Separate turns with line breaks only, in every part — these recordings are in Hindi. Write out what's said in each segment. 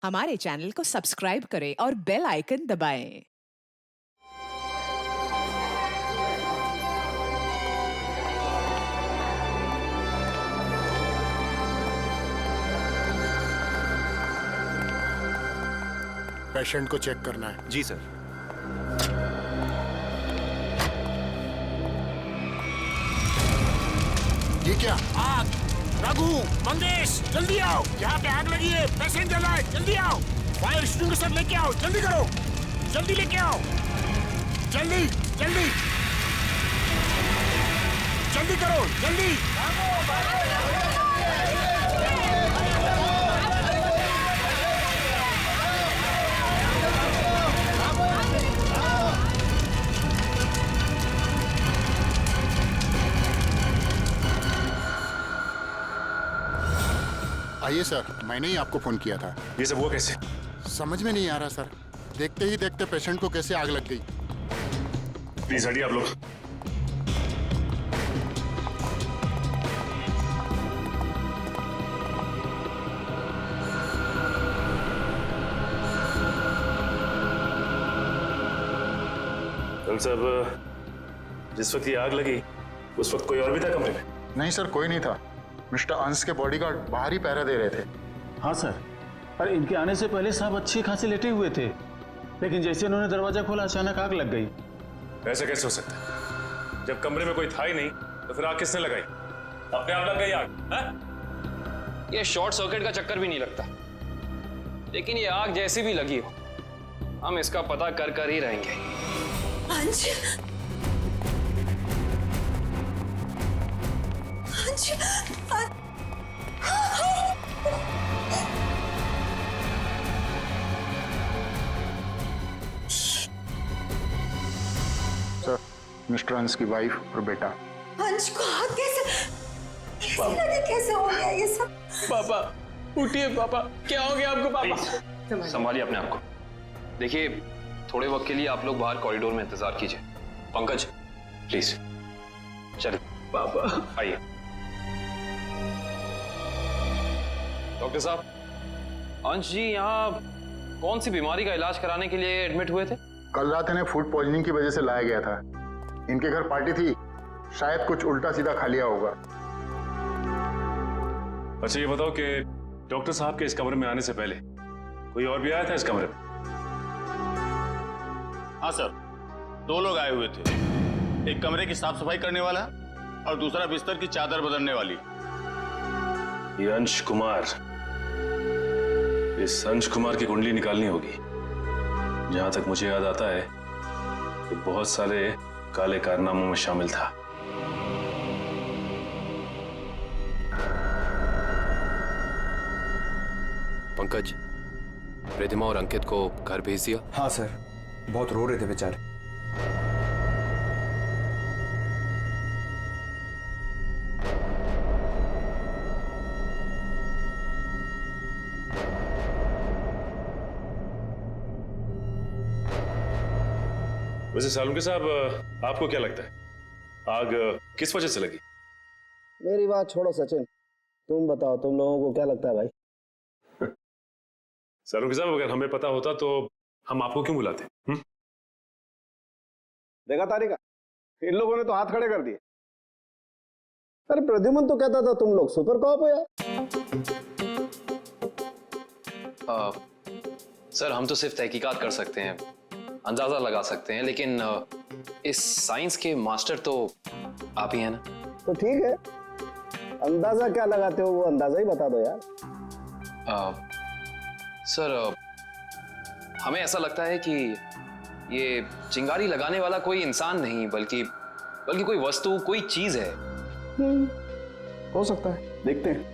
हमारे चैनल को सब्सक्राइब करें और बेल आइकन दबाएं।
पेशेंट को चेक करना है।
जी सर।
ये क्या? आग! रघु, मंगेश, जल्दी आओ! यहाँ पे आग लगी है, पेशेंट जल रहा है, जल्दी आओ! फायर एक्सटिंग्विशर लेके आओ, जल्दी करो! जल्दी लेके आओ! जल्दी, जल्दी! जल्दी करो, जल्दी! आइए सर, मैंने ही आपको फोन किया था।
ये सब हुआ कैसे?
समझ में नहीं आ रहा सर। देखते ही देखते पेशेंट को कैसे आग लग गई।
प्लीज हटिए आप लोग। तुम सब जिस वक्त ये आग लगी उस वक्त कोई और भी था कमरे में?
नहीं सर, कोई नहीं था। मिस्टर अंश के बॉडीगार्ड बाहर ही पहरा दे रहे थे।
हाँ सर, अरे इनके आने से पहले साहब अच्छी खासी लेटे हुए थे, लेकिन जैसे उन्होंने दरवाजा खोला अचानक आग लग गई।
ऐसा कैसे हो सकता है? जब कमरे में कोई था ही नहीं तो फिर आग किसने लगाई? अपने आप लग गई आग? हाँ?
ये शॉर्ट सर्किट का चक्कर भी नहीं लगता, लेकिन ये आग जैसी भी लगी हो हम इसका पता कर कर ही रहेंगे।
अंश, अंश,
सर, मिस्टर अंश की वाइफ और बेटा।
अंश को आग कैसे हो गया ये सब?
पापा उठिए, पापा क्या हो गया आपको? पापा संभालिए अपने आप को। देखिए थोड़े वक्त के लिए आप लोग बाहर कॉरिडोर में इंतजार कीजिए। पंकज प्लीज चलिए। पापा आइए। डॉक्टर साहब, अंश जी यहाँ कौन सी बीमारी का इलाज कराने के लिए एडमिट हुए थे?
कल रात इन्हें फूड पॉइजनिंग की वजह से लाया गया था। इनके घर पार्टी थी, शायद कुछ उल्टा सीधा खा लिया होगा।
अच्छा ये बताओ कि डॉक्टर साहब के इस कमरे में आने से पहले कोई और भी आया था इस कमरे में?
हाँ सर, 2 लोग आए हुए थे। एक कमरे की साफ सफाई करने वाला और दूसरा बिस्तर की चादर बदलने वाली।
ये अंश कुमार, इस अंश कुमार की कुंडली निकालनी होगी। जहां तक मुझे याद आता है कि बहुत सारे काले कारनामों में शामिल था।
पंकज, रिधिमा और अंकित को घर भेज दिया?
हाँ सर, बहुत रो रहे थे बेचारे।
वैसे सालुंके साहब, आपको क्या लगता है आग किस वजह से लगी?
मेरी बात छोड़ो सचिन, तुम बताओ, तुम लोगों को क्या लगता है भाई?
सालुंके साहब, अगर हमें पता होता तो हम आपको क्यों बुलाते?
देखा तारिका, इन लोगों ने तो हाथ खड़े कर दिए। अरे प्रद्युमन तो कहता था तुम लोग सुपर कॉप हो यार।
सर हम तो सिर्फ तहकीकात कर सकते हैं, अंदाजा लगा सकते हैं, लेकिन इस साइंस के मास्टर तो आप ही हैं ना।
तो ठीक है, अंदाजा क्या लगाते हो वो अंदाजा ही बता दो यार।
सर हमें ऐसा लगता है कि ये चिंगारी लगाने वाला कोई इंसान नहीं बल्कि कोई वस्तु, कोई चीज है।
हो सकता है, देखते हैं।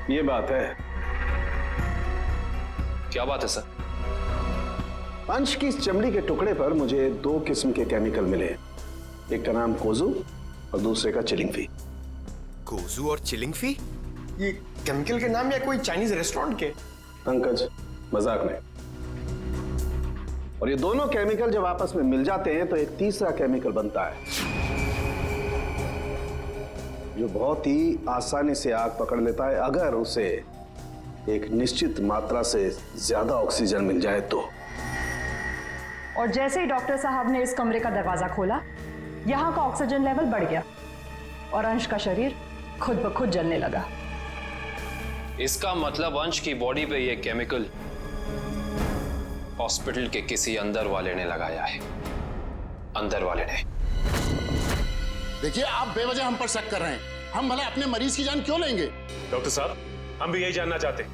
ये बात है।
क्या बात है सर?
अंश की इस चमड़ी के टुकड़े पर मुझे 2 किस्म के केमिकल मिले। एक का नाम कोजू और दूसरे का चिलिंगफी।
कोजू और चिलिंगफी? ये केमिकल के नाम या कोई चाइनीज रेस्टोरेंट के?
पंकज, मजाक नहीं। और ये दोनों केमिकल जब आपस में मिल जाते हैं तो एक तीसरा केमिकल बनता है जो बहुत ही आसानी से आग पकड़ लेता है अगर उसे एक निश्चित मात्रा से ज्यादा ऑक्सीजन मिल जाए तो।
और जैसे ही डॉक्टर साहब ने इस कमरे का दरवाजा खोला, यहाँ का ऑक्सीजन लेवल बढ़ गया और अंश का शरीर खुद ब खुद जलने लगा।
इसका मतलब अंश की बॉडी पे ये केमिकल हॉस्पिटल के किसी अंदर वाले ने लगाया है। अंदर वाले ने।
देखिए, आप बेवजह हम पर शक कर रहे हैं। हम भला अपने मरीज की जान क्यों लेंगे?
डॉक्टर साहब, हम भी यही जानना चाहते हैं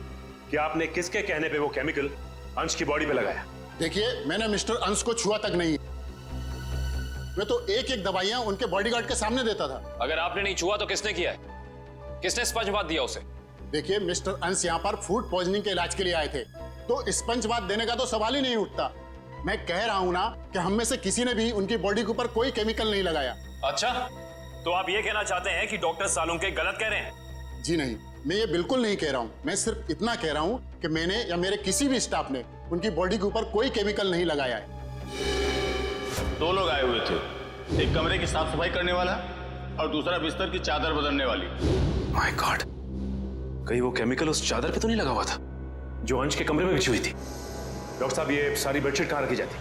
कि आपने किसके कहने पे वो केमिकल अंश की बॉडी पे लगाया।
देखिए, मैंने मिस्टर अंश को छुआ तक नहीं। मैं तो एक एक दवाइयां उनके बॉडीगार्ड के सामने देता था।
अगर आपने नहीं छुआ तो किसने किया है? किसने स्पंज बाथ दिया उसे?
देखिए, मिस्टर अंश यहाँ पर फूड पॉइजनिंग के इलाज के लिए आए थे, तो स्पंज बाथ देने का तो सवाल ही नहीं उठता। मैं कह रहा हूँ ना कि हम में से किसी ने भी उनकी बॉडी के ऊपर कोई केमिकल नहीं लगाया।
अच्छा, तो आप ये कहना चाहते हैं कि डॉक्टर सालुंके गलत कह रहे हैं?
जी नहीं, मैं ये बिल्कुल नहीं कह रहा हूँ। मैं सिर्फ इतना कह रहा हूँ कि मैंने या मेरे किसी भी स्टाफ ने उनकी बॉडी के ऊपर कोई केमिकल नहीं लगाया है।
2 लोग आए हुए थे, एक कमरे की साफ सफाई करने वाला और दूसरा बिस्तर की चादर बदलने वाली।
माय गॉड, कहीं वो केमिकल उस चादर पे तो नहीं लगा हुआ था जो अंश के कमरे में बिछी हुई थी? डॉक्टर साहब, ये सारी बेडशीट कहाँ रखी जाती?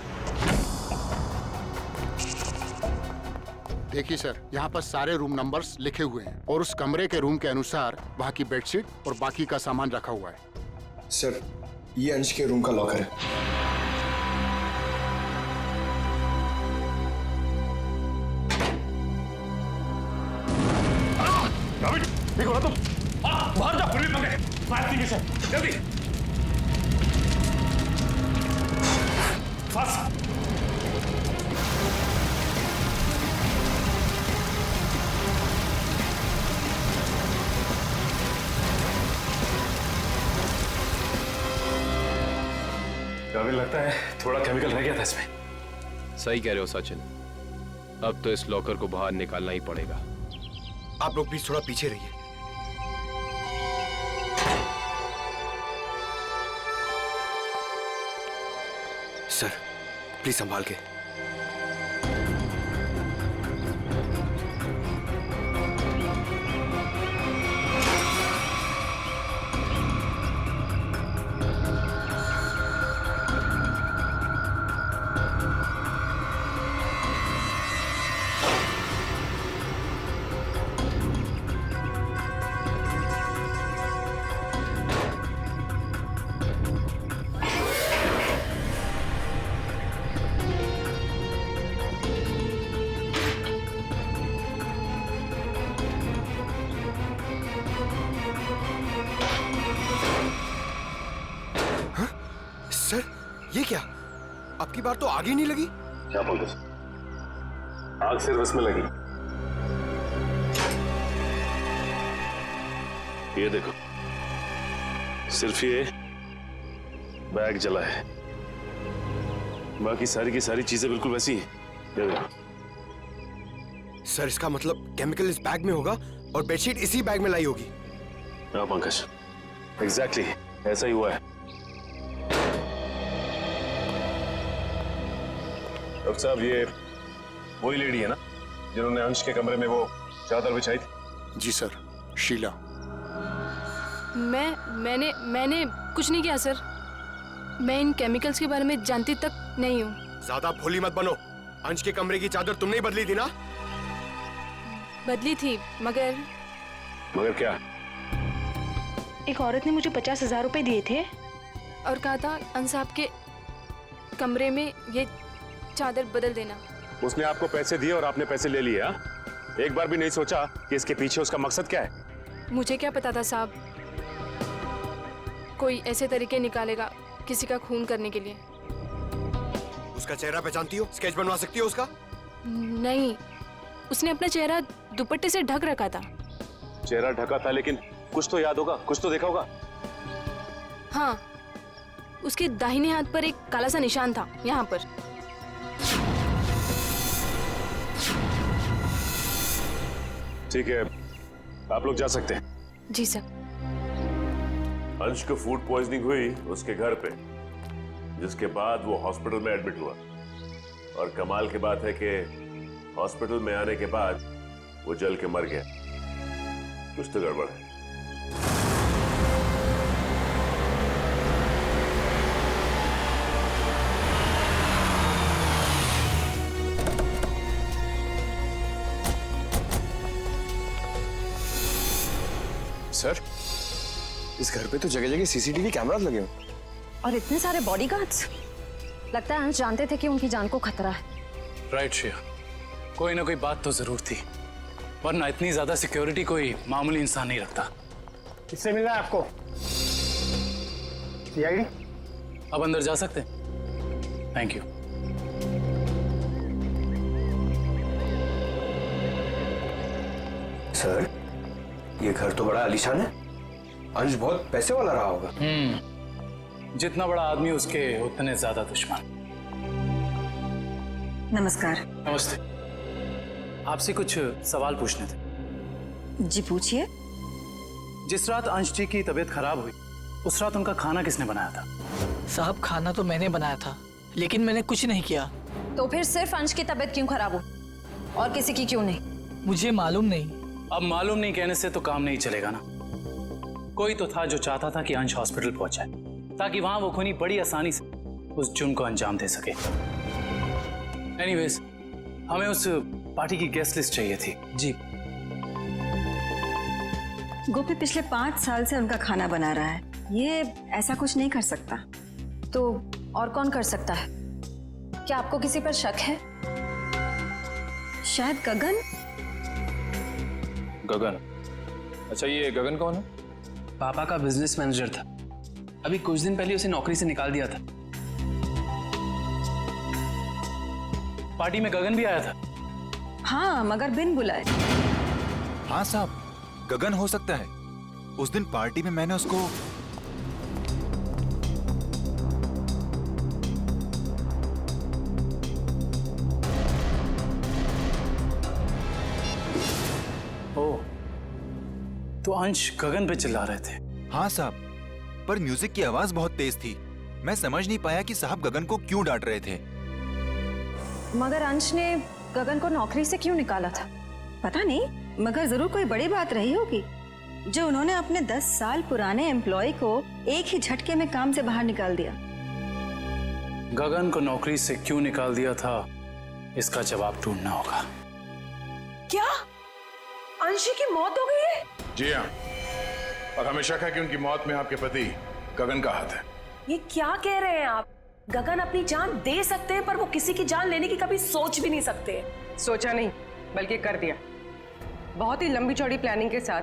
देखिए सर, यहाँ पर सारे रूम नंबर्स लिखे हुए हैं और उस कमरे के रूम के अनुसार वहाँ की बेडशीट और बाकी का सामान रखा हुआ है।
सर, ये अंश के रूम का लॉकर है।
ठीक हो ना तुम? बाहर जा, फिर भी पकड़े। फायर एक्सटिंग्विशर, जल्दी। फास्ट। अभी लगता है थोड़ा केमिकल रह गया था इसमें।
सही कह रहे हो सचिन, अब तो इस लॉकर को बाहर निकालना ही पड़ेगा।
आप लोग प्लीज थोड़ा पीछे रहिए। सर, प्लीज संभाल के। सर, ये क्या? आपकी बार तो आग ही नहीं लगी।
क्या पंकज, आग सिर्फ इसमें लगी। ये देखो, सिर्फ ये बैग जला है, बाकी सारी की सारी चीजें बिल्कुल वैसी हैं। ये देखो।
सर, इसका मतलब केमिकल इस बैग में होगा और बेडशीट इसी बैग में लाई होगी।
हाँ पंकज, एग्जैक्टली ऐसा ही हुआ है। डॉक्टर साहब, ये वही लेडी है ना जिन्होंने अंश के कमरे में वो चादर बिछाई थी?
जी सर, शीला।
मैंने कुछ नहीं किया सर। मैं इन केमिकल्स के बारे में जानती तक नहीं हूँ।
ज्यादा भोली मत बनो। अंश के कमरे की चादर तुमने ही बदली थी ना?
बदली थी, मगर
क्या?
एक औरत ने मुझे 50,000 रुपए दिए थे और कहा था अंश साहब के कमरे में ये चादर बदल देना।
उसने आपको पैसे दिए और आपने पैसे ले लिए? हाँ? एक बार भी नहीं सोचा कि इसके पीछे उसका मकसद क्या है?
मुझे क्या पता था साहब, कोई ऐसे तरीके निकालेगा किसी का खून करने के लिए।
उसका चेहरा पहचानती हो? स्केच बनवा सकती हो उसका?
नहीं, उसने अपना चेहरा दुपट्टे से ढक रखा था।
चेहरा ढका था, लेकिन कुछ तो याद होगा, कुछ तो देखा होगा।
हाँ, उसके दाहिने हाथ पर एक काला सा निशान था, यहाँ पर।
ठीक है, आप लोग जा सकते हैं।
जी सर।
अंश को फूड पॉइजनिंग हुई उसके घर पे, जिसके बाद वो हॉस्पिटल में एडमिट हुआ। और कमाल की बात है कि हॉस्पिटल में आने के बाद वो जल के मर गया। कुछ तो गड़बड़ है।
सर, इस घर पे तो जगह जगह सीसीटीवी कैमरास लगे हैं।
और इतने सारे बॉडीगार्ड्स। लगता है अंश जानते थे कि उनकी जान को खतरा है।
राइट श्रेया, कोई ना कोई बात तो जरूर थी, वरना इतनी ज्यादा सिक्योरिटी कोई मामूली इंसान नहीं रखता।
किससे मिला है आपको? सीआईडी?
अब अंदर जा सकते हैं? Thank you.
सर, ये घर तो बड़ा आलीशान है। अंश बहुत पैसे वाला रहा होगा।
जितना बड़ा आदमी उसके उतने ज्यादा दुश्मन।
नमस्कार।
नमस्ते। आपसे कुछ सवाल पूछने थे।
जी पूछिए।
जिस रात अंश जी की तबीयत खराब हुई, उस रात उनका खाना किसने बनाया था?
साहब, खाना तो मैंने बनाया था, लेकिन मैंने कुछ नहीं किया।
तो फिर सिर्फ अंश की तबीयत क्यों खराब हो और किसी की क्यों नहीं?
मुझे मालूम नहीं।
अब मालूम नहीं कहने से तो काम नहीं चलेगा ना। कोई तो था जो चाहता था कि अंश हॉस्पिटल पहुंचे, ताकि वहां वो खूनी बड़ी आसानी से उस जुर्म को अंजाम दे सके। एनीवेज, हमें उस पार्टी की गेस्ट लिस्ट चाहिए थी। जी।
गोपी पिछले 5 साल से उनका खाना बना रहा है, ये ऐसा कुछ नहीं कर सकता।
तो और कौन कर सकता है? क्या आपको किसी पर शक है?
शायद गगन।
गगन? अच्छा, ये गगन कौन है?
पापा का बिजनेस मैनेजर था। अभी कुछ दिन पहले उसे नौकरी से निकाल दिया था।
पार्टी में गगन भी आया था?
हाँ, मगर बिन बुलाए।
हाँ साहब, गगन हो सकता है। उस दिन पार्टी में मैंने उसको
तो अंश गगन पे चिल्ला रहे थे?
हाँ साहब, पर म्यूजिक की आवाज बहुत तेज थी। मैं समझ नहीं पाया कि साहब गगन को क्यों डांट रहे थे।
मगर अंश ने गगन को नौकरी से क्यों निकाला था?
पता नहीं, मगर जरूर कोई बड़ी बात रही होगी जो उन्होंने अपने 10 साल पुराने एम्प्लॉय को एक ही झटके में काम से बाहर निकाल दिया।
गगन को नौकरी से क्यों निकाल दिया था, इसका जवाब ढूंढना होगा।
क्या अंशी की मौत हो गई है?
जी हाँ, और हमें शक है कि उनकी मौत में आपके पति गगन का हाथ है।
ये क्या कह रहे हैं आप? गगन अपनी जान दे सकते हैं, पर वो किसी की जान लेने की कभी सोच भी नहीं सकते।
सोचा नहीं, बल्कि कर दिया। बहुत ही लंबी चौड़ी प्लानिंग के साथ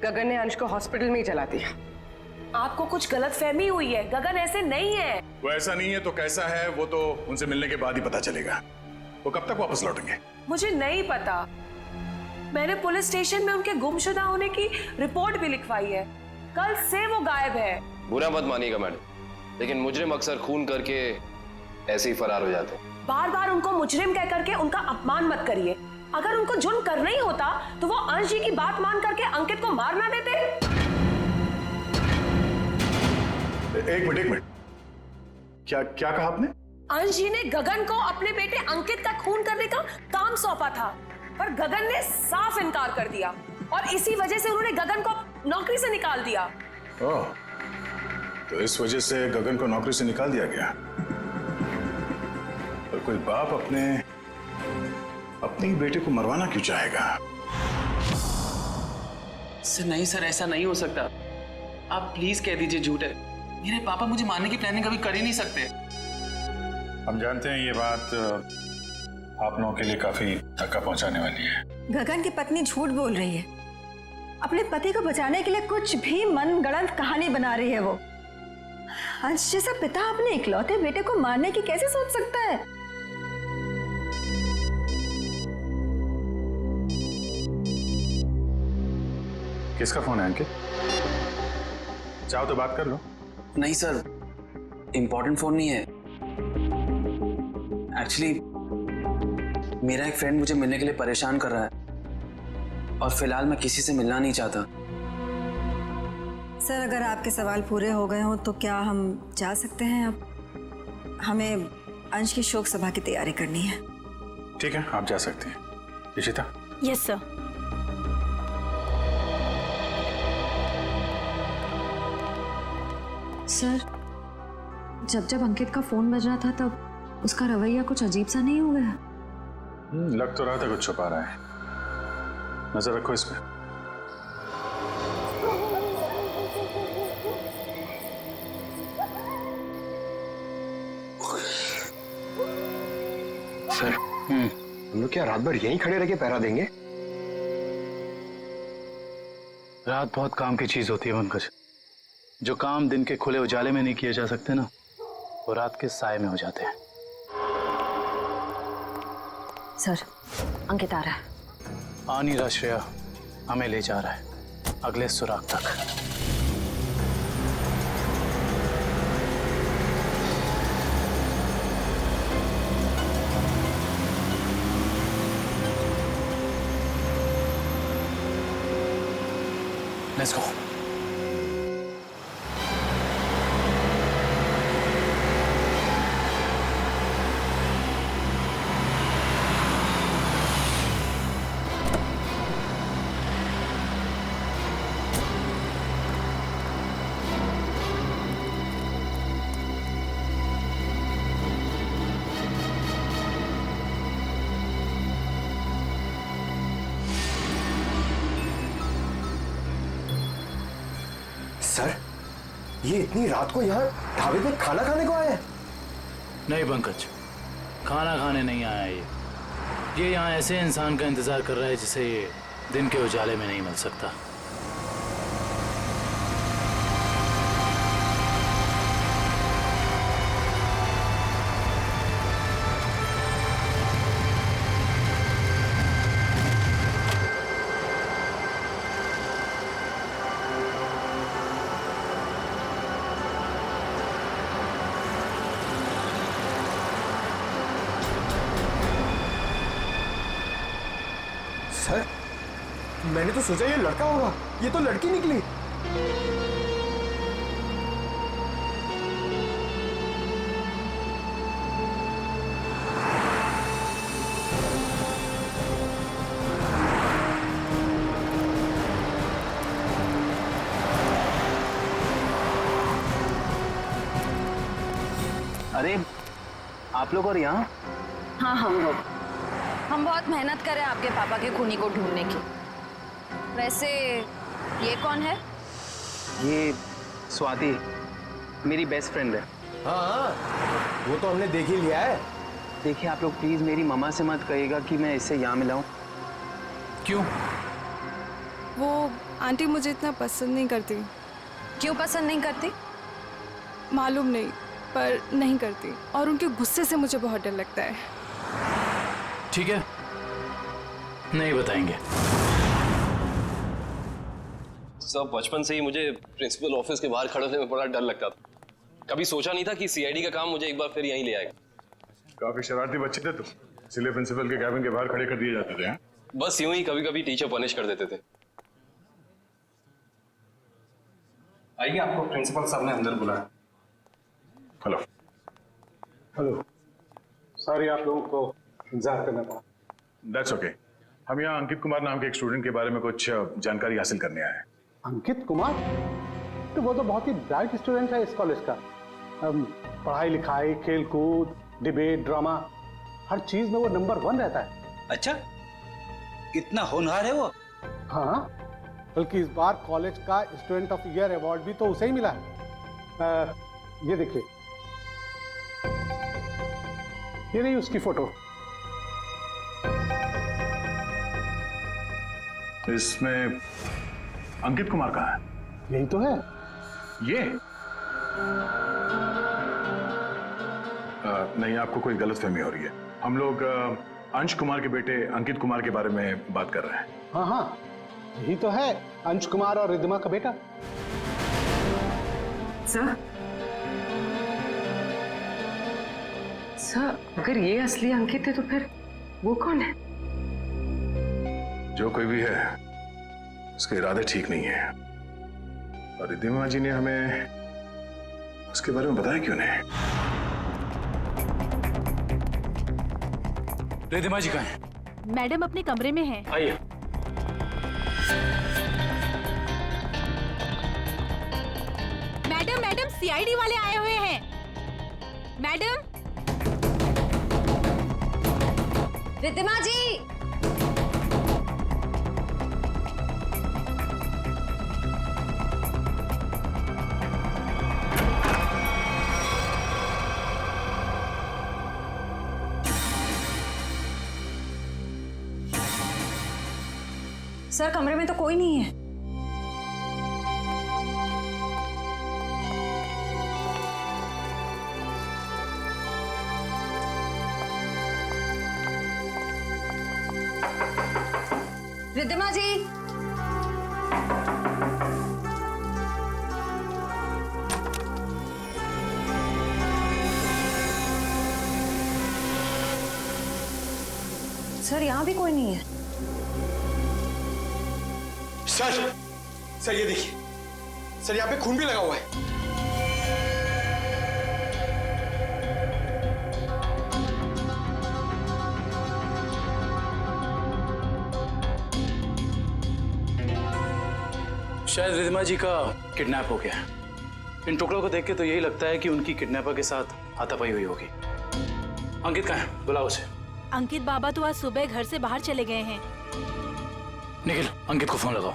गगन ने अंश को हॉस्पिटल में ही जला दिया।
आपको कुछ गलतफहमी हुई है, गगन ऐसे नहीं है।
वो ऐसा नहीं है तो कैसा है, वो तो उनसे मिलने के बाद ही पता चलेगा। वो कब तक वापस लौटेंगे?
मुझे नहीं पता। मैंने पुलिस स्टेशन में उनके गुमशुदा होने की रिपोर्ट भी लिखवाई है। कल से वो गायब है।
बुरा मत मानिएगा मैडम, लेकिन मुजरिम अक्सर खून करके ऐसे ही फरार हो जाते हैं।
बार बार उनको मुजरिम कह करके उनका अपमान मत करिए। अगर उनको जुर्म करना ही होता तो वो अंश जी की बात मान करके अंकित को मार ना देते।
एक मिनट, क्या कहा आपने?
अंश जी ने गगन को अपने बेटे अंकित का खून करने का काम सौंपा था, पर गगन ने साफ इनकार कर दिया और इसी वजह से उन्होंने गगन को नौकरी से निकाल दिया।
ओह, तो इस वजह से गगन को नौकरी से निकाल दिया गया। और कोई बाप अपने ही बेटे को मरवाना क्यों चाहेगा?
सर नहीं सर, ऐसा नहीं हो सकता। आप प्लीज कह दीजिए झूठ है। मेरे पापा मुझे मारने की प्लानिंग कभी कर ही नहीं सकते।
हम जानते हैं ये बात आप लोगों के लिए काफी धक्का पहुंचाने वाली है।
गगन की पत्नी झूठ बोल रही है। अपने पति को बचाने के लिए कुछ भी मनगढ़ंत कहानी बना रही है वो। अंश जैसा पिता अपने इकलौते बेटे को मारने की कैसे सोच सकता है?
किसका फोन है अंकित? चाहो तो बात कर लो।
नहीं सर, इम्पोर्टेंट फोन नहीं है। एक्चुअली मेरा एक फ्रेंड मुझे मिलने के लिए परेशान कर रहा है और फिलहाल मैं किसी से मिलना नहीं चाहता।
सर, अगर आपके सवाल पूरे हो गए हों तो क्या हम जा सकते हैं अब? हमें अंश की शोक सभा की तैयारी करनी है।
ठीक है, आप जा सकते हैं। इशिता।
Yes sir.
सर, जब जब अंकित का फोन बज रहा था तब उसका रवैया कुछ अजीब सा नहीं हो गया?
लग तो रहा था कुछ छुपा रहा है। नजर रखो इस पे।
सर, हम लोग क्या रात भर यहीं खड़े रह के पहरा देंगे?
रात बहुत काम की चीज होती है पंकज। जो काम दिन के खुले उजाले में नहीं किए जा सकते ना, वो रात के साए में हो जाते हैं।
सर, अंकित आ रहा है।
आ नहीं रहा श्रेया, हमें ले जा रहा है अगले सुराग तक। Let's go.
सर, ये इतनी रात को यहाँ ढाबे पे खाना खाने को आया है?
नहीं पंकज, खाना खाने नहीं आया ये यहाँ ऐसे इंसान का इंतजार कर रहा है जिसे ये दिन के उजाले में नहीं मिल सकता।
सर, मैंने तो सोचा ये लड़का होगा, ये तो लड़की निकली।
अरे आप लोग और यहाँ?
हाँ, हम बहुत मेहनत करें आपके पापा के खूनी को ढूंढने की। वैसे ये कौन है?
ये स्वाति, मेरी बेस्ट फ्रेंड है।
हाँ, वो तो हमने देख ही लिया है।
देखिए आप लोग प्लीज मेरी मम्मा से मत कहिएगा कि मैं इससे यहाँ मिला हूँ।
क्यों?
वो आंटी मुझे इतना पसंद नहीं करती।
क्यों पसंद नहीं करती?
मालूम नहीं, पर नहीं करती। और उनके गुस्से से मुझे बहुत डर लगता है।
ठीक है, नहीं बताएंगे।
सब बचपन से ही मुझे प्रिंसिपल ऑफिस के बाहर खड़े होने में बड़ा डर लगता था। कभी सोचा नहीं था कि सीआईडी का काम मुझे एक बार फिर यहीं ले आएगा।
काफी शरारती बच्चे थे तुम, इसलिए प्रिंसिपल के कैबिन के बाहर खड़े कर दिए जाते थे।
बस यूं ही कभी कभी टीचर पनिश कर देते थे।
आइए, आपको प्रिंसिपल साहब ने अंदर बुलाया। हेलो। हेलो। सॉरी आप लोगों को इंतजार करना पड़ा। That's okay. हम यहाँ अंकित कुमार नाम के एक स्टूडेंट के बारे में कुछ जानकारी हासिल करने आए हैं।
अंकित कुमार? तो वो तो बहुत ही ब्राइट स्टूडेंट है इस कॉलेज का। पढ़ाई लिखाई, खेल कूद, डिबेट, ड्रामा, हर चीज में वो नंबर 1 रहता है।
अच्छा, इतना होनहार है वो?
हाँ, बल्कि इस बार कॉलेज का स्टूडेंट ऑफ ईयर अवार्ड भी तो उसे ही मिला है। ये देखिए, ये नहीं उसकी फोटो।
इसमें अंकित कुमार कहाँ है?
यही तो है।
ये नहीं, आपको कोई गलतफहमी हो रही है। हम लोग अंश कुमार के बेटे अंकित कुमार के बारे में बात कर रहे हैं।
हाँ हाँ, यही तो है, अंश कुमार और रिद्धिमा का बेटा।
सर,
सर, अगर ये असली अंकित है तो फिर वो कौन है?
जो कोई भी है, उसके इरादे ठीक नहीं है। और रिद्धिमा जी ने हमें उसके बारे में बताया क्यों नहीं?
रिद्धिमा जी कहाँ हैं?
मैडम अपने कमरे में हैं।
आइए।
मैडम सीआईडी वाले आए हुए हैं। मैडम।
रिद्धिमा जी।
सर, कमरे में तो कोई नहीं है।
रिद्धिमा जी।
सर, यहाँ भी कोई नहीं है।
सर ये देखिए, सर यहाँ पे खून भी लगा हुआ है।
शायद रिद्धिमा जी का किडनैप हो गया। इन टुकड़ों को देख के तो यही लगता है कि उनकी किडनैपर के साथ हाथापाई हुई होगी। अंकित कहाँ है? बुलाओ उसे।
अंकित बाबा तो आज सुबह घर से बाहर चले गए हैं।
निखिल, अंकित को फोन लगाओ।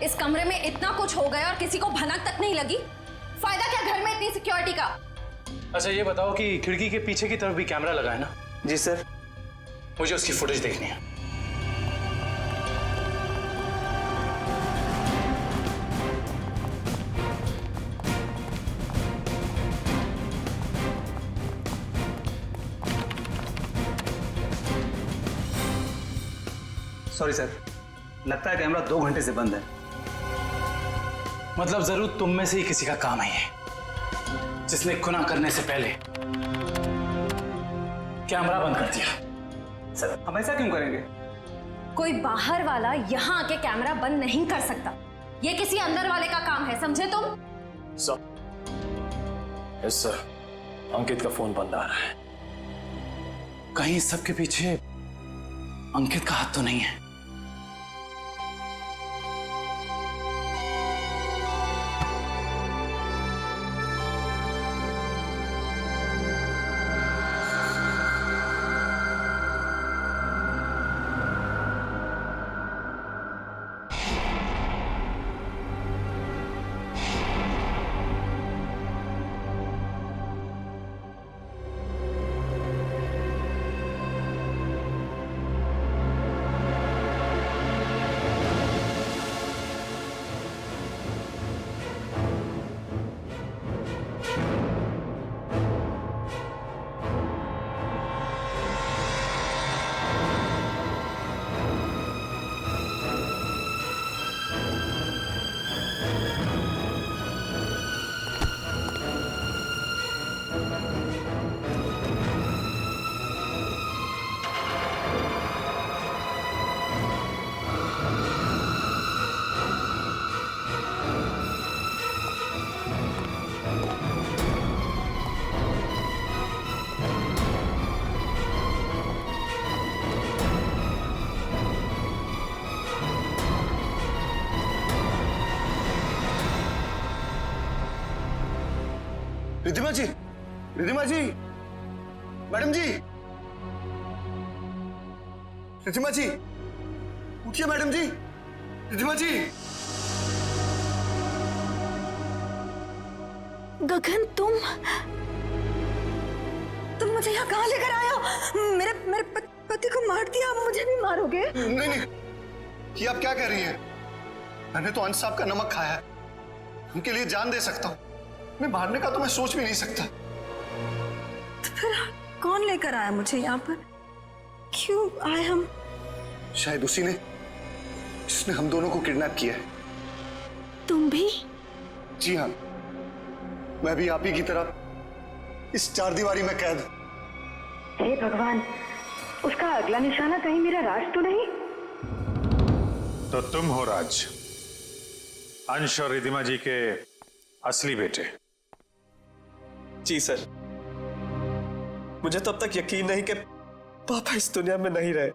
इस कमरे में इतना कुछ हो गया और किसी को भनक तक नहीं लगी। फायदा क्या घर में इतनी सिक्योरिटी का?
अच्छा ये बताओ कि खिड़की के पीछे की तरफ भी कैमरा लगा है ना?
जी सर।
मुझे उसकी फुटेज देखनी है।
सॉरी सर, लगता है कैमरा 2 घंटे से बंद है।
मतलब जरूर तुम में से ही किसी का काम है ये, जिसने गुनाह करने से पहले कैमरा बंद कर दिया।
सर, हम ऐसा क्यों करेंगे?
कोई बाहर वाला यहाँ आके कैमरा बंद नहीं कर सकता। ये किसी अंदर वाले का काम है, समझे तुम?
यस सर, अंकित का फोन बंद आ रहा है।
कहीं इस सब के पीछे अंकित का हाथ तो नहीं है?
रिद्धिमा जी, रिद्धिमा जी, मैडम जी, रिद्धिमा जी, उठिए मैडम जी, रिद्धिमा जी।
गगन, तुम मुझे यहाँ कहाँ लेकर आए हो? मेरे पति को मार दिया, आप मुझे भी मारोगे?
नहीं, ये आप क्या कह रही हैं? मैंने तो अंश साहब का नमक खाया है, उनके लिए जान दे सकता हूँ। मैं मारने का तो मैं सोच भी नहीं सकता।
तो फिर कौन लेकर आया मुझे यहाँ पर? क्यों आए हम?
शायद उसी ने जिसने हम दोनों को किडनैप किया है।
तुम भी?
जी हाँ, मैं भी आप ही की तरह इस चारदीवारी में कैद।
हे भगवान, उसका अगला निशाना कहीं मेरा राज तो नहीं?
तो तुम हो राज, अंश और रिधिमा जी के असली बेटे।
जी सर, मुझे तो अब तक यकीन नहीं कि पापा इस दुनिया में नहीं रहे।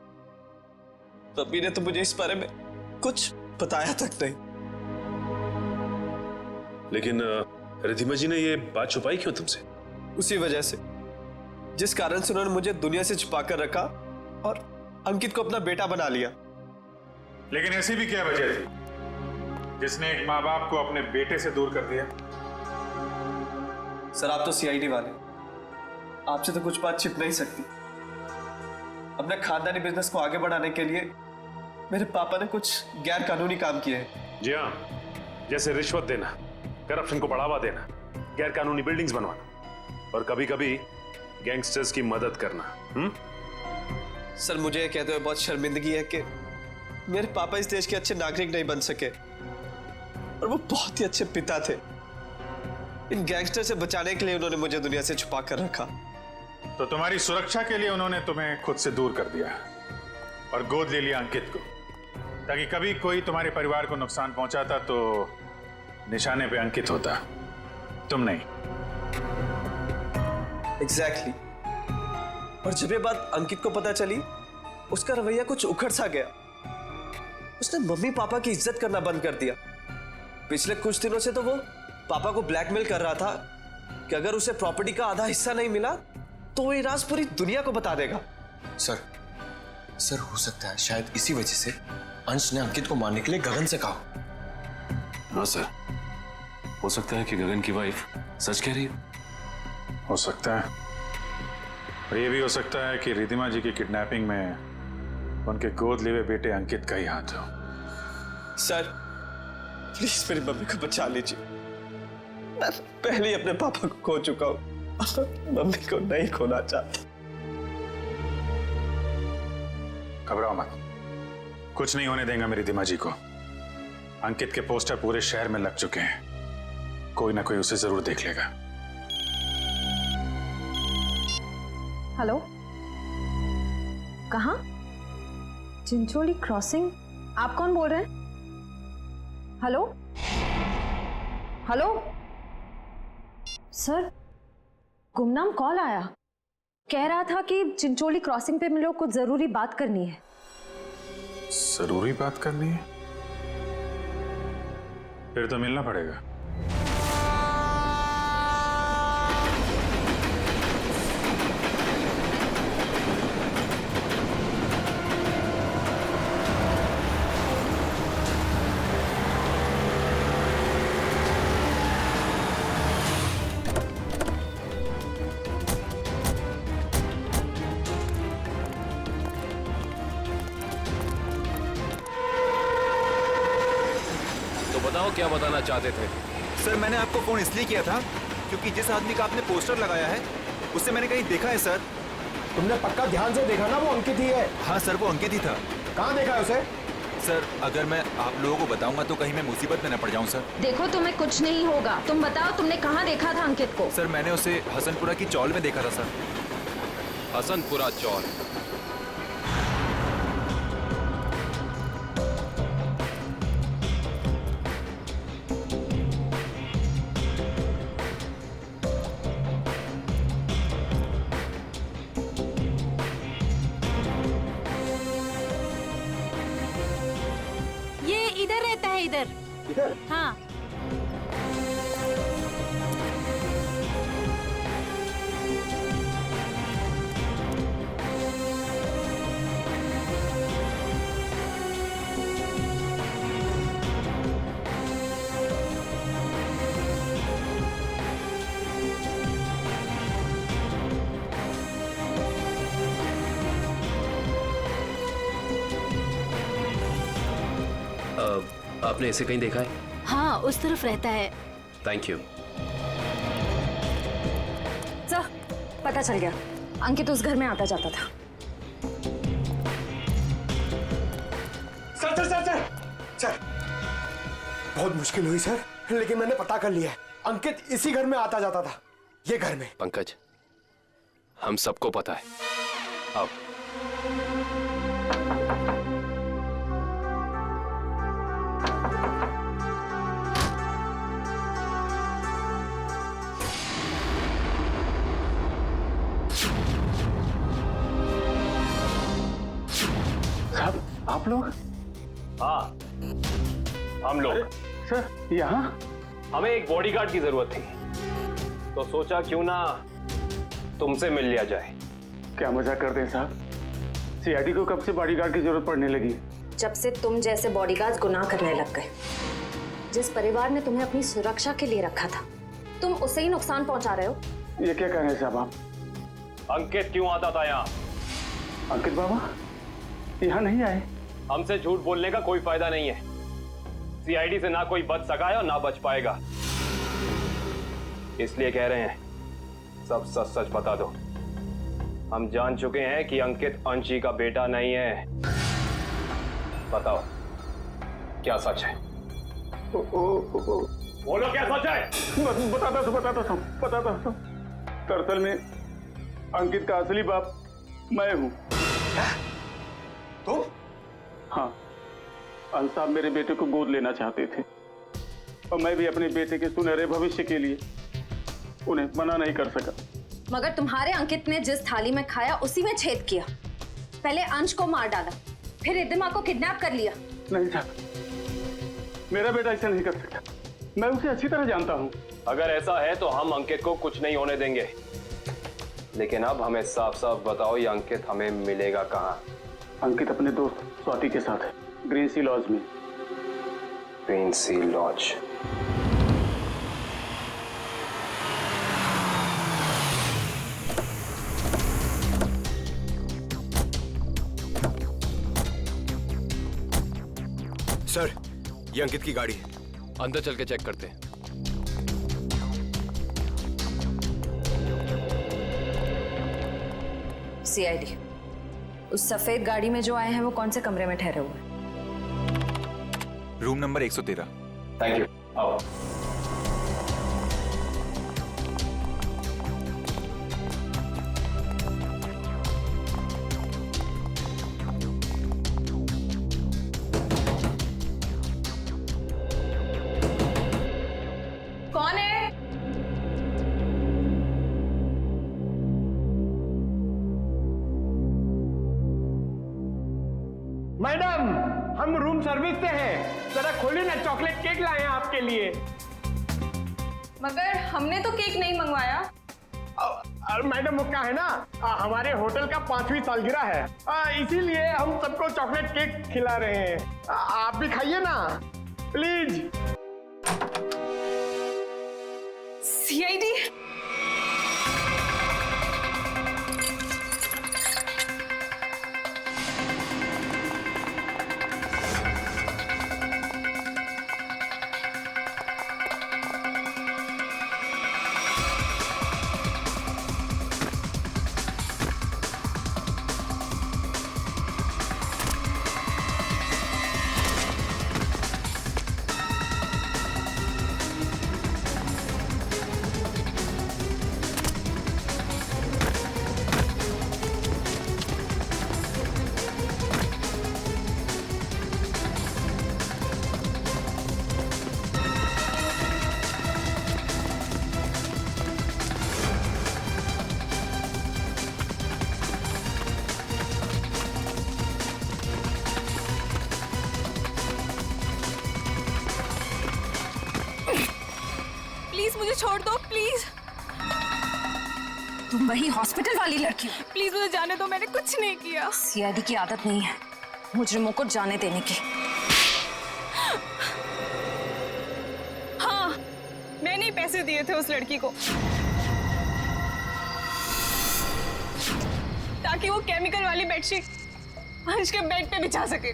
मम्मी ने तो मुझे इस बारे में कुछ बताया तक नहीं।
लेकिन रिधिमा जी ने ये बात छुपाई क्यों तुमसे?
उसी वजह से जिस कारण से उन्होंने मुझे दुनिया से छुपा कर रखा और अंकित को अपना बेटा बना लिया।
लेकिन ऐसी भी क्या वजह थी जिसने एक माँ बाप को अपने बेटे से दूर कर दिया?
सर, आप तो सीआईडी वाले, आपसे तो कुछ बात छिप नहीं सकती। अपने खानदानी बिजनेस को आगे बढ़ाने के लिए मेरे पापा ने कुछ गैर कानूनी काम किए हैं।
जी हाँ, जैसे रिश्वत देना, करप्शन को बढ़ावा देना, गैर कानूनी बिल्डिंग्स बनवाना और कभी कभी गैंगस्टर्स की मदद करना।
सर, मुझे ये कहते हुए बहुत शर्मिंदगी है कि मेरे पापा इस देश के अच्छे नागरिक नहीं बन सके और वो बहुत ही अच्छे पिता थे। इन गैंगस्टर से बचाने के लिए उन्होंने मुझे दुनिया से छुपा कर रखा।
तो तुम्हारी सुरक्षा के लिए उन्होंने तुम्हें खुद से दूर कर दिया और गोद ले लिया अंकित को, ताकि कभी कोई तुम्हारे परिवार को नुकसान पहुंचाता तो निशाने पे अंकित होता, तुम नहीं।
एग्जैक्टली। और जब ये बात अंकित को पता चली, उसका रवैया कुछ उखड़ सा गया। उसने मम्मी पापा की इज्जत करना बंद कर दिया। पिछले कुछ दिनों से तो वो पापा को ब्लैकमेल कर रहा था कि अगर उसे प्रॉपर्टी का आधा हिस्सा नहीं मिला तो वो ये राज पूरी दुनिया को बता देगा।
सर हो सकता है शायद इसी वजह से अंश ने अंकित को मारने के लिए गगन से कहा।
हाँ सर, हो सकता है कि गगन की वाइफ सच कह रही
हो सकता है। और ये भी हो सकता है कि रिधिमा जी की किडनैपिंग में उनके गोद लिए हुए बेटे अंकित का ही हाथ हो।
सर, प्लीज मेरी मम्मी को बचा लीजिए। मैं पहले ही अपने पापा को खो चुका हूं, मम्मी को नहीं खोना चाहता।
घबराओ मत, कुछ नहीं होने देंगे मेरी रिधिमा जी को। अंकित के पोस्टर पूरे शहर में लग चुके हैं, कोई ना कोई उसे जरूर देख लेगा।
हेलो, कहाँ? चिंचोली क्रॉसिंग? आप कौन बोल रहे हैं? हेलो हेलो सर, गुमनाम कॉल आया, कह रहा था कि चिंचोली क्रॉसिंग पे मिलो, कुछ जरूरी बात करनी है।
जरूरी बात करनी है? फिर तो मिलना पड़ेगा।
बताओ क्या बताना चाहते थे?
सर, मैंने आपको फोन इसलिए किया था क्योंकि जिस आदमी का आपने पोस्टर लगाया है उससे मैंने कहीं देखा है सर।
तुमने पक्का ध्यान से देखा ना? वो अंकित ही है।
हाँ सर, वो अंकित ही था।
कहाँ देखा है उसे?
सर, अगर मैं आप लोगों को बताऊंगा तो कहीं मैं मुसीबत में न पड़ जाऊं सर।
देखो, तुम्हें कुछ नहीं होगा। तुम बताओ, तुमने कहाँ देखा था अंकित को?
सर, मैंने उसे हसनपुरा की चौल में देखा था सर।
हसनपुरा चौल?
इधर रहता है। इधर? हाँ।
आपने इसे कहीं देखा है?
हाँ, उस तरफ रहता है।
Thank you.
सर, पता चल गया, अंकित उस घर में आता जाता था।
Sir sir sir sir sir, बहुत मुश्किल हुई सर, लेकिन मैंने पता कर लिया है। अंकित इसी घर में आता जाता था, ये घर में।
पंकज, हम सबको पता है। अब
साहब, आप लोग?
हाँ, हम लोग।
सर, यहाँ?
हमें एक बॉडीगार्ड की जरूरत थी, तो सोचा क्यों ना तुमसे मिल लिया जाए।
क्या मजाक करते हैं साहब? सीआईडी को कब से बॉडीगार्ड की जरूरत पड़ने लगी?
जब से तुम जैसे बॉडीगार्ड गुनाह करने लग गए। जिस परिवार ने तुम्हें अपनी सुरक्षा के लिए रखा था, तुम उसे ही नुकसान पहुंचा रहे हो।
ये क्या कह रहे हैं साहब आप?
अंकित क्यों आता था यहाँ?
अंकित बाबा यहाँ नहीं आए।
हमसे झूठ बोलने का कोई फायदा नहीं है। सीआईडी से ना कोई बच सका है और ना बच पाएगा, इसलिए कह रहे हैं सब सच सच बता दो। हम जान चुके हैं कि अंकित अंशी का बेटा नहीं है। बताओ क्या सच है? बोलो क्या सच है?
बताता हूँ। दरअसल में अंकित का असली बाप मैं हूँ।
तुम?
हाँ, अंश साहब मेरे बेटे को गोद लेना चाहते थे और मैं भी अपने बेटे के सुनहरे भविष्य के लिए उन्हें मना नहीं कर सका।
मगर तुम्हारे अंकित ने जिस थाली में खाया उसी में छेद किया। पहले अंश को मार डाला, फिर रिद्धिमा को किडनैप कर लिया।
नहीं साहब, मेरा बेटा ऐसा नहीं कर सकता। मैं उसे अच्छी तरह जानता हूँ।
अगर ऐसा है तो हम अंकित को कुछ नहीं होने देंगे, लेकिन अब हमें साफ साफ बताओ ये अंकित हमें मिलेगा कहाँ?
अंकित अपने दोस्त स्वाति के साथ है, ग्रीन सी लॉज में।
ग्रीन सी लॉज?
सर, ये अंकित की गाड़ी है।
अंदर चल के चेक करते हैं।
सीआईडी, उस सफेद गाड़ी में जो आए हैं वो कौन से कमरे में ठहरे हुए हैं?
Room number 113।
Thank you. आओ।
कौन है?
मैडम, हम रूम सर्विस से हैं। जरा खोलिए ना, चॉकलेट केक लाए हैं आपके लिए।
मगर हमने तो केक नहीं मंगवाया।
मैडम वो क्या है ना, हमारे होटल का 5वीं सालगिरह है, इसीलिए हम सबको चॉकलेट केक खिला रहे हैं। आप भी खाइए ना प्लीज।
सीआईडी, प्लीज मुझे छोड़ दो, प्लीज।
तुम वही हॉस्पिटल वाली लड़की हो?
प्लीज मुझे जाने दो, मैंने कुछ नहीं किया।
सीआईडी की आदत नहीं है मुजरिमों को जाने देने की।
हाँ, मैंने ही पैसे दिए थे उस लड़की को ताकि वो केमिकल वाली बेडशीट अंश के बेड पे बिछा सके।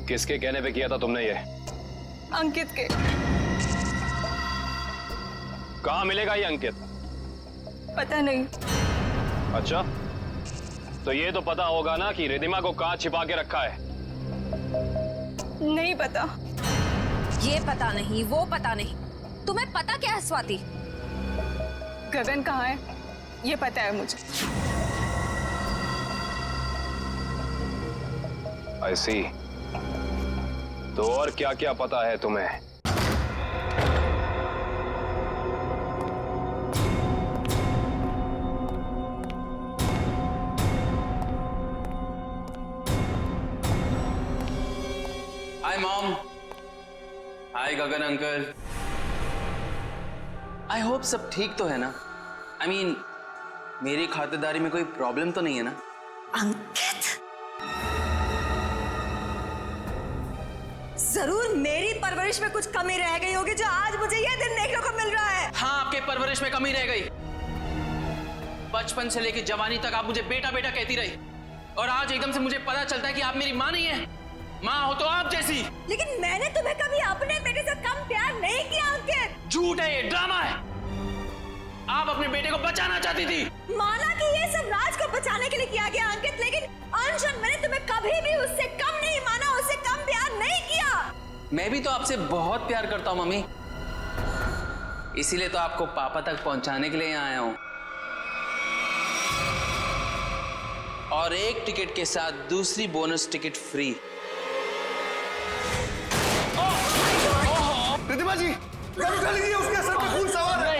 किसके कहने पे किया था तुमने ये?
अंकित के।
कहाँ मिलेगा ये अंकित?
पता नहीं।
अच्छा, तो ये तो पता होगा ना कि रिद्धिमा को कहाँ छिपा के रखा है?
नहीं पता।
ये पता नहीं, वो पता नहीं, तुम्हें पता क्या है स्वाति?
गगन कहाँ है ये पता है मुझे।
I see। तो और क्या क्या पता है तुम्हें?
Hi mom. Hi Gagan uncle. I hope सब ठीक तो है ना? आई मीन मेरी खातिरदारी में कोई प्रॉब्लम तो नहीं है ना?
अंकित, जरूर मेरी परवरिश में कुछ कमी रह गई होगी जो आज मुझे यह दिन देखने को मिल रहा है।
हाँ, आपके परवरिश में कमी रह गई। बचपन से लेकर जवानी तक आप मुझे बेटा बेटा कहती रही, और आज एकदम से मुझे पता चलता है कि आप मेरी माँ नहीं है। माँ हो तो आप जैसी।
लेकिन मैंने तुम्हें कभी अपने बेटे से कम प्यार नहीं किया अंकित।
झूठ है, ये ड्रामा है। आप अपने बेटे को बचाना चाहती थी।
माना कि ये सब राज को बचाने के लिए किया गया अंकित, लेकिन अंश, मैंने तुम्हें कभी भी उससे कम नहीं माना, उससे कम प्यार नहीं किया।
मैं भी तो आपसे बहुत प्यार करता हूँ मम्मी, इसीलिए तो आपको पापा तक पहुंचाने के लिए यहाँ आया हूँ। और एक टिकट के साथ दूसरी बोनस टिकट फ्री।
रिद्धिमा जी, उठा लीजिए, उसके सर पे खून सवार है।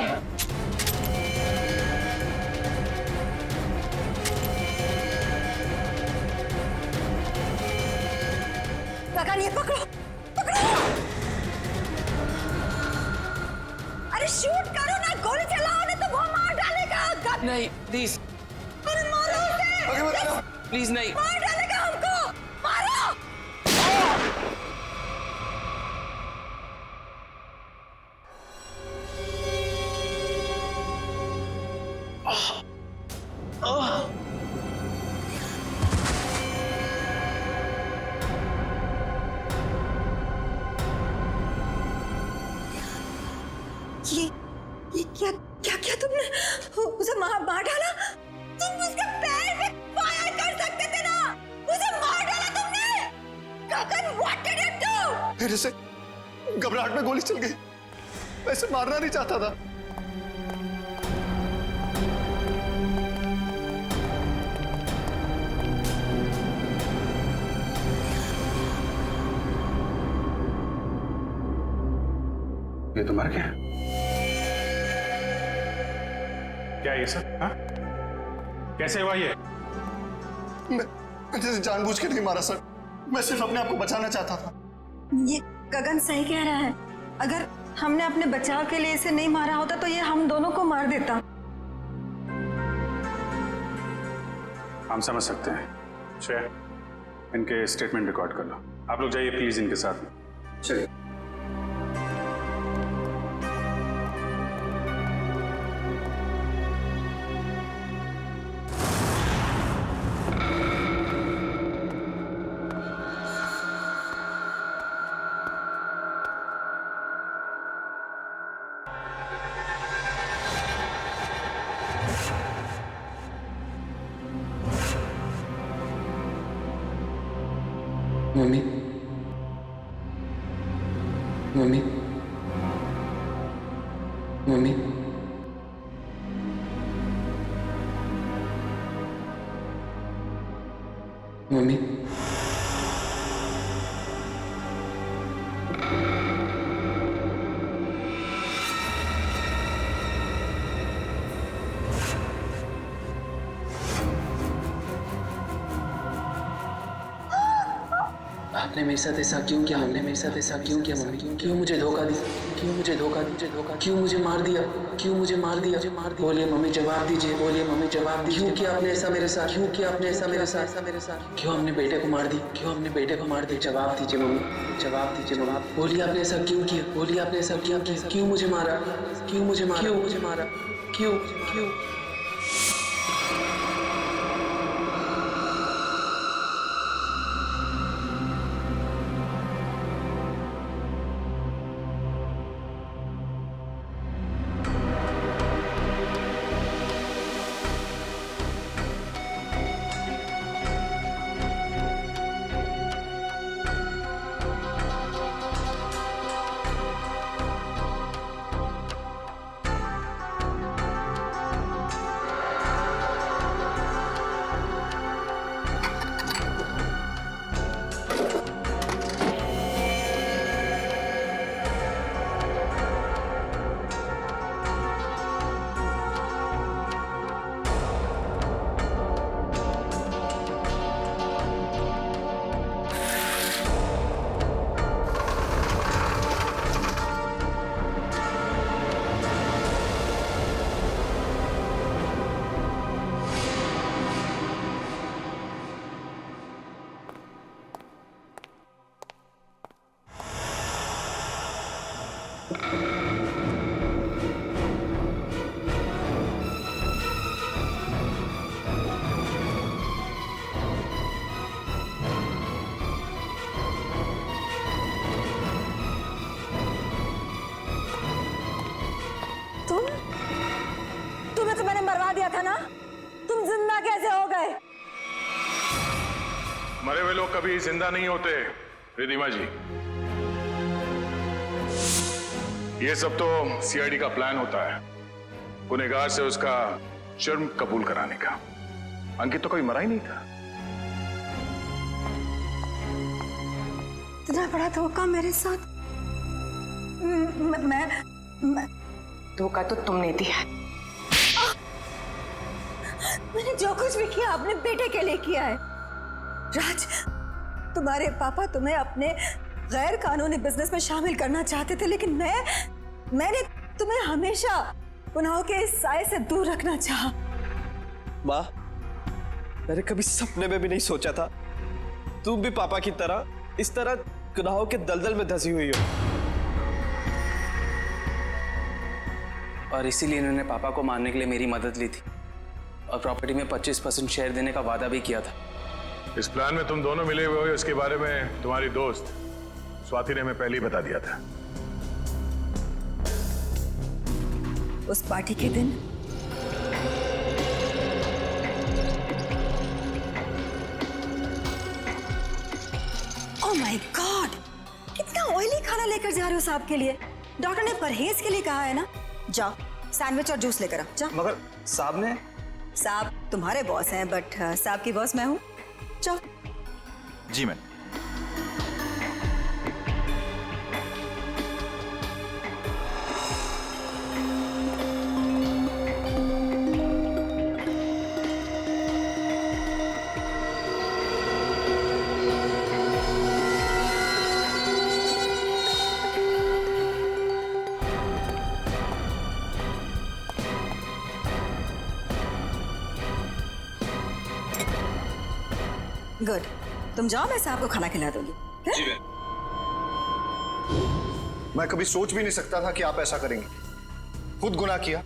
गगन, ये पकड़ो, पकड़ो। अरे शूट करो ना, गोली चलाओ ना, तो वो मार डालेगा।
नहीं प्लीज,
अरे मारो उसे।
प्लीज नहीं।
मार डालेगा हमको, मारो। ये क्या क्या क्या तुमने उसे मार डाला? तुम उसके पैर पे फायर कर सकते थे ना, उसे मार डाला तुमने। गगन, व्हाट डिड यू डू?
मेरे से घबराहट में गोली चल गई, वैसे मारना नहीं चाहता था।
ये तो मर गया। क्या ये सब? हाँ? कैसे हुआ ये?
मैंने जानबूझ के नहीं मारा सर, मैं सिर्फ अपने आप को बचाना चाहता था।
ये गगन सही कह रहा है, अगर हमने अपने बचाव के लिए इसे नहीं मारा होता तो ये हम दोनों को मार देता।
हम समझ सकते हैं। श्रेया, इनके स्टेटमेंट रिकॉर्ड कर लो। आप लोग जाइए प्लीज इनके साथ में।
चलिए।
मम्मी, मम्मी, मम्मी, मम्मी, आपने मेरे साथ ऐसा क्यों किया? हमने मेरे साथ ऐसा क्यों किया मम्मी? क्यों मुझे धोखा दिया? क्यों मुझे धोखा दिया? क्यों मुझे मार दिया? क्यों मुझे मार दिया? बोलिए मम्मी, जवाब दीजिए। बोलिए मम्मी, जवाब दीजिए। क्यों किया आपने ऐसा मेरे साथ? क्यों किया आपने ऐसा मेरे साथ? क्यों हमने बेटे को मार दी? क्यों हमने बेटे को मार दी? जवाब दीजिए मम्मी, जवाब दीजिए मम्मी। बोलिए आपने ऐसा क्यों किया? बोलिए आपने ऐसा क्यों किया? क्यों मुझे मारा? क्यों मुझे मारा? क्यों मुझे मारा? क्यों क्यों?
था ना, तुम जिंदा कैसे हो गए?
मरे हुए लोग कभी जिंदा नहीं होते रिधिमा जी। ये सब तो सीआईडी का प्लान होता है, गुनहगार से उसका जुर्म कबूल कराने का। अंकित तो कभी मरा ही नहीं था।
इतना बड़ा धोखा मेरे साथ। मैं
धोखा तो तुमने दिया है।
मैंने जो कुछ भी किया अपने बेटे के लिए किया है। राज, तुम्हारे पापा तुम्हें अपने गैर कानूनी बिजनेस में शामिल करना चाहते थे, लेकिन मैंने तुम्हें हमेशा गुनाहों के इस साए से दूर रखना चाहा।
माँ, मैंने कभी सपने में भी नहीं सोचा था तुम भी पापा की तरह इस तरह गुनाहों के दलदल में धंसी हुई हो।
और इसीलिए इन्होंने पापा को मारने के लिए मेरी मदद ली थी और प्रॉपर्टी में 25% शेयर देने का वादा भी किया था।
इस प्लान में तुम दोनों मिले हुए हो, इसके बारे में तुम्हारी दोस्त स्वाति ने हमें पहले ही बता दिया था।
उस पार्टी के दिन ओह माय गॉड, कितना ऑयली खाना लेकर जा रहे हो साहब के लिए? डॉक्टर ने परहेज के लिए कहा है ना। जाओ सैंडविच और जूस लेकर आओ, जाओ।
मगर साहब ने?
साहब तुम्हारे बॉस हैं, बट साहब की बॉस मैं हूँ। जाओ।
जी मैम।
गुड, तुम जाओ, मैं साहब को खाना खिला दूंगी।
जी
मैं कभी सोच भी नहीं सकता था कि आप ऐसा करेंगे। खुद गुनाह किया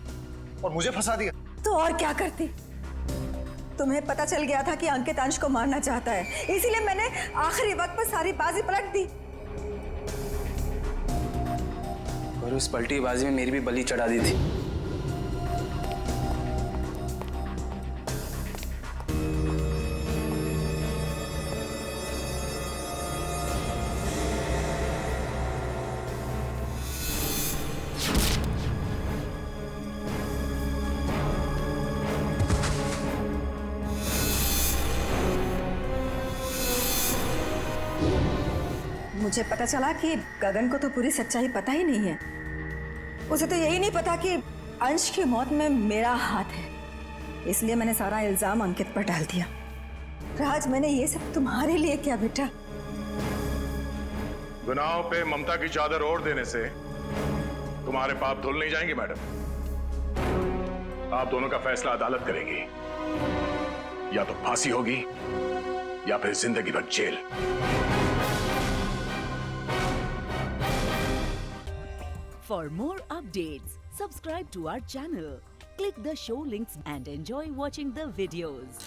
और मुझे फंसा दिया।
तो और क्या करती? तुम्हें पता चल गया था कि अंकित अंश को मारना चाहता है, इसीलिए मैंने आखिरी वक्त पर सारी बाजी पलट दी।
और उस पलटी बाजी में मेरी भी बलि चढ़ा दी थी।
मुझे पता चला कि गगन को तो पूरी सच्चाई पता ही नहीं है। उसे तो यही नहीं पता कि अंश की मौत में मेरा हाथ है, इसलिए मैंने सारा इल्जाम अंकित पर डाल दिया। राज, मैंने ये सब तुम्हारे लिए किया बेटा।
गुनाहों पे ममता की चादर ओढ़ देने से तुम्हारे पाप धुल नहीं जाएंगे मैडम। आप दोनों का फैसला अदालत करेगी, या तो फांसी होगी या फिर जिंदगी भर jail.
For more updates, subscribe to our channel, click the show links and enjoy watching the videos.